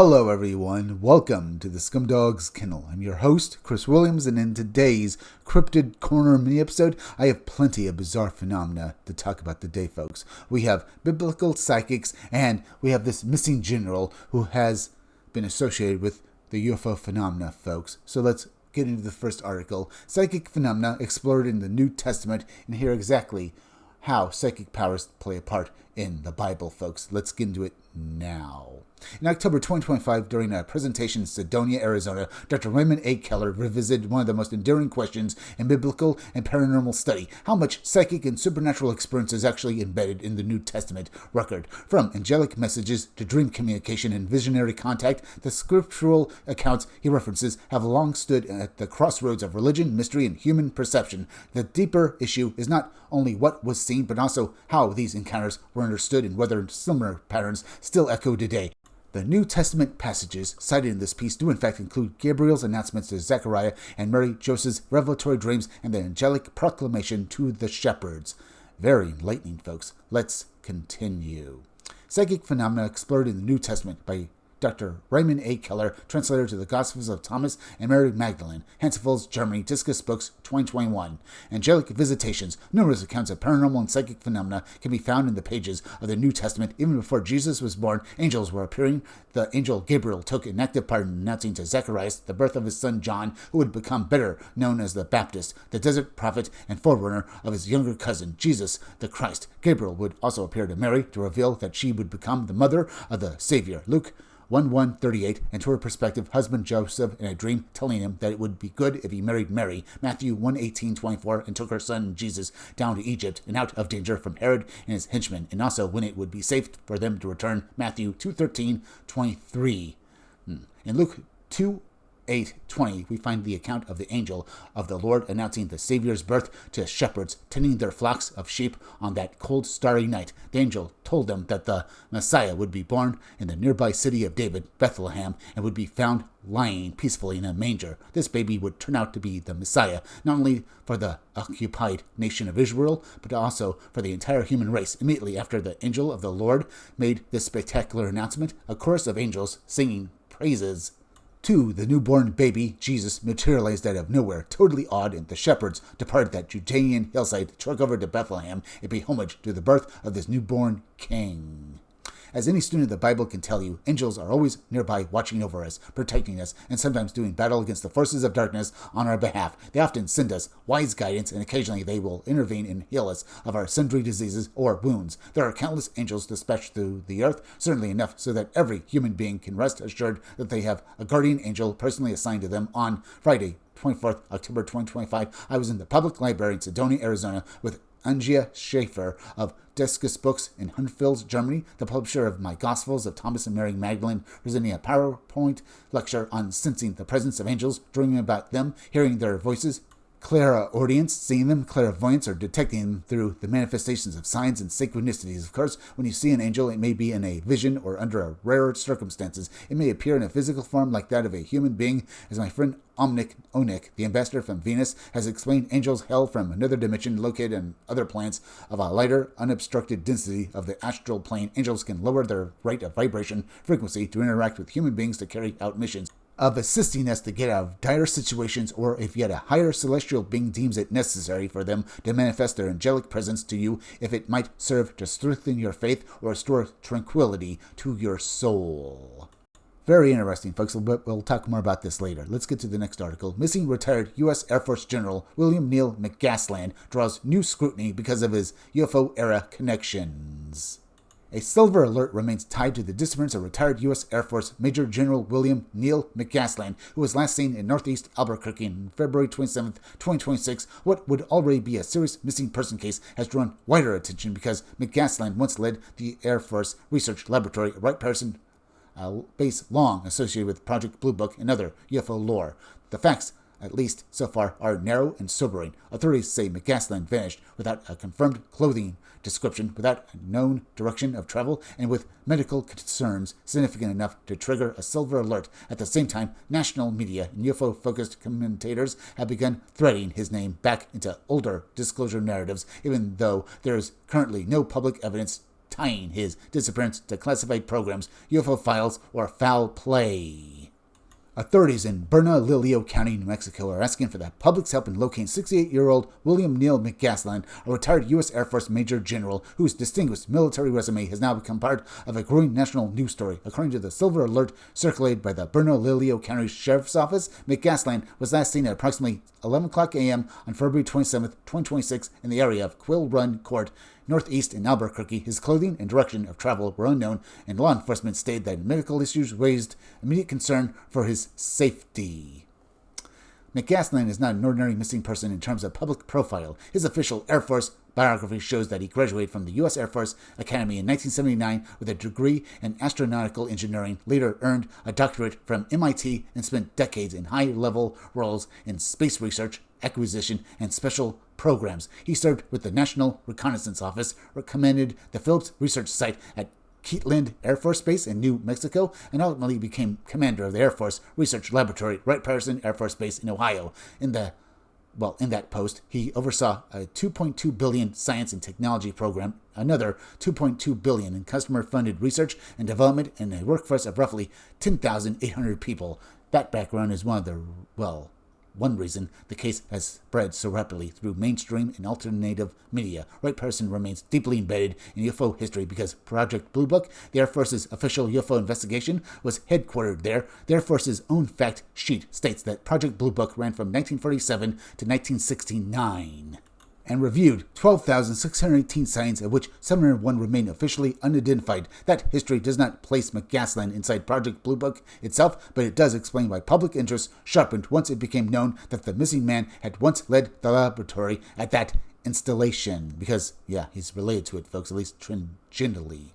Hello everyone, welcome to the Scumdogs Kennel. I'm your host, Chris Williams, and in today's Cryptid Corner mini-episode, I have plenty of bizarre phenomena to talk about today, folks. We have biblical psychics, and we have this missing general who has been associated with the UFO phenomena, folks. So let's get into the first article. Psychic phenomena explored in the New Testament, and hear exactly how psychic powers play a part in the Bible, folks. Let's get into it now. In October 2025, during a presentation in Sedona, Arizona, Dr. Raymond A. Keller revisited one of the most enduring questions in biblical and paranormal study: how much psychic and supernatural experience is actually embedded in the New Testament record. From angelic messages to dream communication and visionary contact, the scriptural accounts he references have long stood at the crossroads of religion, mystery, and human perception. The deeper issue is not only what was seen, but also how these encounters were understood and whether similar patterns still echo today. The New Testament passages cited in this piece do in fact include Gabriel's announcements to Zechariah and Mary, Joseph's revelatory dreams, and the angelic proclamation to the shepherds. Very enlightening, folks. Let's continue. Psychic phenomena explored in the New Testament by Dr. Raymond A. Keller, translator to the Gospels of Thomas and Mary Magdalene, Hansfels, Germany, Discus Books, 2021. Angelic visitations. Numerous accounts of paranormal and psychic phenomena can be found in the pages of the New Testament. Even before Jesus was born, angels were appearing. The angel Gabriel took an active part in announcing to Zacharias the birth of his son John, who would become better known as the Baptist, the desert prophet and forerunner of his younger cousin, Jesus the Christ. Gabriel would also appear to Mary to reveal that she would become the mother of the Savior. Luke 1:38, and to her prospective husband Joseph in a dream, telling him that it would be good if he married Mary. Matthew 1:18-24, and took her son Jesus down to Egypt and out of danger from Herod and his henchmen, and also when it would be safe for them to return. Matthew 2:13-23. In Luke 2:8-20, we find the account of the angel of the Lord announcing the Savior's birth to shepherds tending their flocks of sheep on that cold, starry night. The angel told them that the Messiah would be born in the nearby city of David, Bethlehem, and would be found lying peacefully in a manger. This baby would turn out to be the Messiah, not only for the occupied nation of Israel, but also for the entire human race. Immediately after the angel of the Lord made this spectacular announcement, a chorus of angels singing praises to the newborn baby Jesus materialized out of nowhere. Totally awed, and the shepherds departed that Judean hillside to trek over to Bethlehem and pay homage to the birth of this newborn king. As any student of the Bible can tell you, angels are always nearby watching over us, protecting us, and sometimes doing battle against the forces of darkness on our behalf. They often send us wise guidance, and occasionally they will intervene and heal us of our sundry diseases or wounds. There are countless angels dispatched through the earth, certainly enough so that every human being can rest assured that they have a guardian angel personally assigned to them. On Friday, 24th October 2025, I was in the public library in Sedona, Arizona, with Angia Schaefer of Discus Books in Hansfels, Germany, the publisher of my Gospels of Thomas and Mary Magdalene, presenting a PowerPoint lecture on sensing the presence of angels, dreaming about them, hearing their voices, clairaudience, seeing them, clairvoyance, or detecting them through the manifestations of signs and synchronicities. Of course, when you see an angel, it may be in a vision or under a rare circumstances. It may appear in a physical form like that of a human being. As my friend Omnik Onik, the ambassador from Venus, has explained, angels hail from another dimension located on other planets of a lighter, unobstructed density of the astral plane. Angels can lower their rate of vibration frequency to interact with human beings to carry out missions of assisting us to get out of dire situations, or if yet a higher celestial being deems it necessary for them to manifest their angelic presence to you, if it might serve to strengthen your faith or restore tranquility to your soul. Very interesting, folks, but we'll talk more about this later. Let's get to the next article. Missing retired U.S. Air Force General William Neal McGasland draws new scrutiny because of his UFO-era connections. A silver alert remains tied to the disappearance of retired U.S. Air Force Major General William Neal McGasland, who was last seen in northeast Albuquerque on February 27, 2026. What would already be a serious missing person case has drawn wider attention because McGasland once led the Air Force Research Laboratory at Wright-Patterson base, long associated with Project Blue Book and other UFO lore. The facts, at least so far, are narrow and sobering. Authorities say McGasland vanished without a confirmed clothing description, without a known direction of travel, and with medical concerns significant enough to trigger a silver alert. At the same time, national media and UFO-focused commentators have begun threading his name back into older disclosure narratives, even though there is currently no public evidence tying his disappearance to classified programs, UFO files, or foul play. Authorities in Bernalillo County, New Mexico are asking for the public's help in locating 68-year-old William Neal McGasland, a retired U.S. Air Force Major General whose distinguished military resume has now become part of a growing national news story. According to the Silver Alert circulated by the Bernalillo County Sheriff's Office, McGasland was last seen at approximately 11 o'clock a.m. on February 27, 2026 in the area of Quill Run Court, northeast in Albuquerque. His clothing and direction of travel were unknown, and law enforcement stated that medical issues raised immediate concern for his safety. McGasland is not an ordinary missing person in terms of public profile. His official Air Force biography shows that he graduated from the U.S. Air Force Academy in 1979 with a degree in astronautical engineering, later earned a doctorate from MIT, and spent decades in high-level roles in space research, acquisition, and special programs. He served with the National Reconnaissance Office, commanded the Phillips Research Site at Keatland Air Force Base in New Mexico, and ultimately became commander of the Air Force Research Laboratory, Wright-Patterson Air Force Base in Ohio. In that post, he oversaw a $2.2 billion science and technology program, another $2.2 billion in customer-funded research and development, and a workforce of roughly 10,800 people. That background is one reason the case has spread so rapidly through mainstream and alternative media. Wright-Patterson remains deeply embedded in UFO history because Project Blue Book, the Air Force's official UFO investigation, was headquartered there. The Air Force's own fact sheet states that Project Blue Book ran from 1947 to 1969 and reviewed 12,618 sightings, of which 701 remain officially unidentified. That history does not place McGasland inside Project Blue Book itself, but it does explain why public interest sharpened once it became known that the missing man had once led the laboratory at that installation. Because, he's related to it, folks, at least tangentially.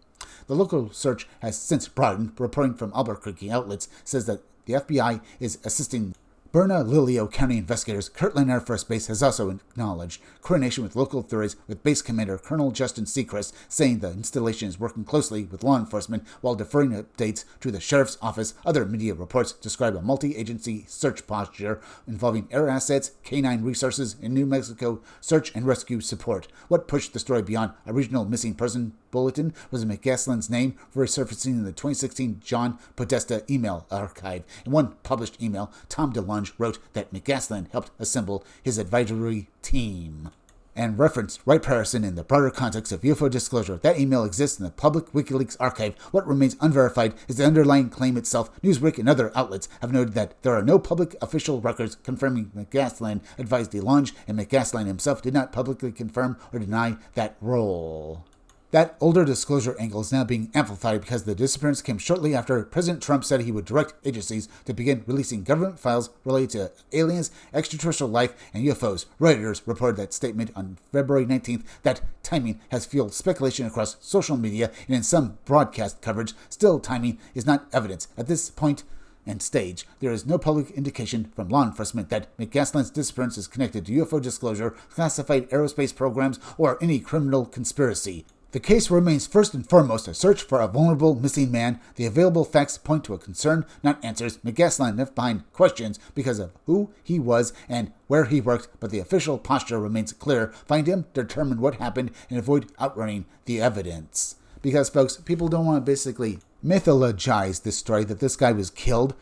The local search has since broadened. Reporting from Albuquerque outlets says that the FBI is assisting Bernalillo County investigators. Kirtland Air Force Base has also acknowledged coordination with local authorities, with Base Commander Colonel Justin Seacrest saying the installation is working closely with law enforcement while deferring updates to the Sheriff's Office. Other media reports describe a multi-agency search posture involving air assets, canine resources, and New Mexico search and rescue support. What pushed the story beyond a regional missing person bulletin was McGasland's name resurfacing in the 2016 John Podesta email archive. In one published email, Tom DeLonge wrote that McGasland helped assemble his advisory team and referenced Wright-Patterson in the broader context of UFO disclosure. That email exists in the public WikiLeaks archive. What remains unverified is the underlying claim itself. Newsweek and other outlets have noted that there are no public official records confirming McGasland advised DeLonge, and McGasland himself did not publicly confirm or deny that role. That older disclosure angle is now being amplified because the disappearance came shortly after President Trump said he would direct agencies to begin releasing government files related to aliens, extraterrestrial life, and UFOs. Reuters reported that statement on February 19th. That timing has fueled speculation across social media and in some broadcast coverage. Still, timing is not evidence. At this point and stage, there is no public indication from law enforcement that McGasland's disappearance is connected to UFO disclosure, classified aerospace programs, or any criminal conspiracy. The case remains first and foremost a search for a vulnerable missing man. The available facts point to a concern, not answers. McGasland left behind questions because of who he was and where he worked, but the official posture remains clear. Find him, determine what happened, and avoid outrunning the evidence. Because, folks, people don't want to basically mythologize this story that this guy was killed,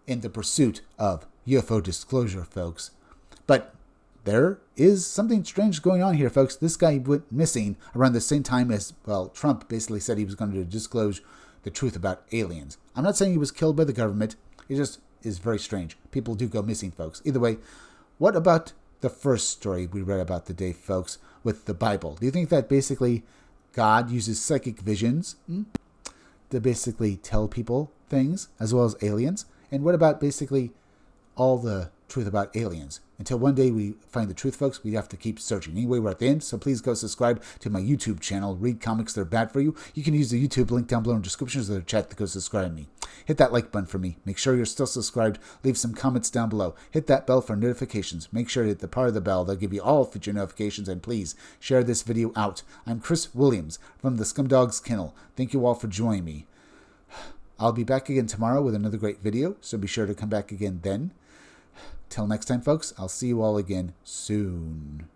in the pursuit of UFO disclosure, folks. But there is something strange going on here, folks. This guy went missing around the same time as, Trump basically said he was going to disclose the truth about aliens. I'm not saying he was killed by the government. It just is very strange. People do go missing, folks. Either way, what about the first story we read about today, folks, with the Bible? Do you think that basically God uses psychic visions to basically tell people things, as well as aliens? And what about basically all the truth about aliens? Until one day we find the truth, folks, we have to keep searching. Anyway, we're at the end, so please go subscribe to my YouTube channel, Read Comics They're Bad For You. You can use the YouTube link down below in the description of the chat to go subscribe to me. Hit that like button for me. Make sure you're still subscribed. Leave some comments down below. Hit that bell for notifications. Make sure to hit the part of the bell that'll give you all future notifications, and please share this video out. I'm Chris Williams from the Scumdogs Kennel. Thank you all for joining me. I'll be back again tomorrow with another great video, so be sure to come back again then. Till next time, folks, I'll see you all again soon.